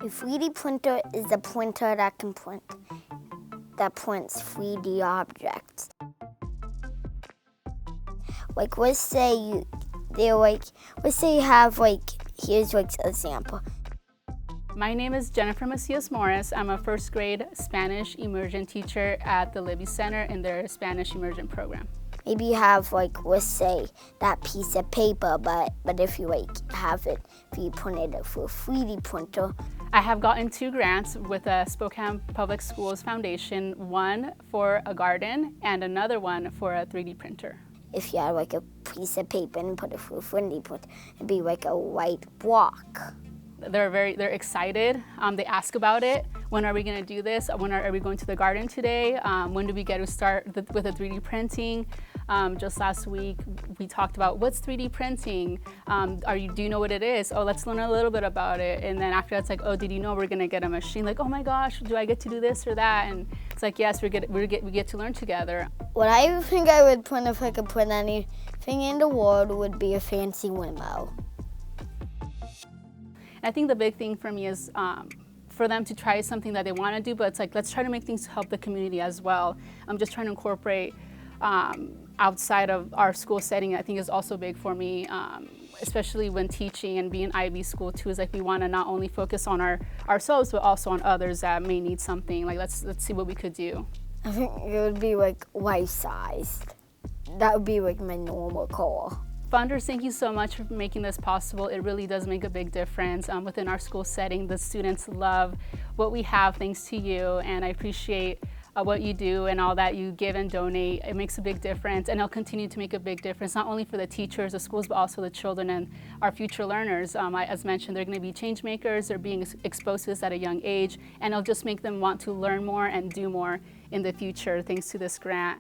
A 3D printer is a printer that prints 3D objects. Like let's say you have here's an example. My name is Jennifer Macias Morris. I'm a first grade Spanish immersion teacher at the Libby Center in their Spanish Immersion Program. Maybe you have let's say that piece of paper, but if you print it through a 3D printer. I have gotten 2 grants with the Spokane Public Schools Foundation, one for a garden and another one for a 3D printer. If you had a piece of paper and put it through a 3D printer, it'd be like a white block. They're excited. They ask about it. When are we going to do this? When are we going to the garden today? When do we get to start with the 3D printing? Just last week, we talked about what's 3D printing? Do you know what it is? Oh, let's learn a little bit about it. And then after that's oh, did you know we're going to get a machine? Like, oh my gosh, do I get to do this or that? And it's yes, we get to learn together. What I think I would print if I could print anything in the world would be a fancy limo. I think the big thing for me is for them to try something that they want to do, but it's let's try to make things to help the community as well. I'm just trying to incorporate outside of our school setting. I think is also big for me, especially when teaching and being IB school too. Is we want to not only focus on ourselves, but also on others that may need something. Let's see what we could do. I think it would be life-sized. That would be my normal car. Funders, thank you so much for making this possible. It really does make a big difference within our school setting. The students love what we have thanks to you, and I appreciate what you do and all that you give and donate. It makes a big difference, and it'll continue to make a big difference, not only for the teachers, the schools, but also the children and our future learners. As mentioned, they're going to be change makers. They're being exposed to this at a young age, and it'll just make them want to learn more and do more in the future thanks to this grant.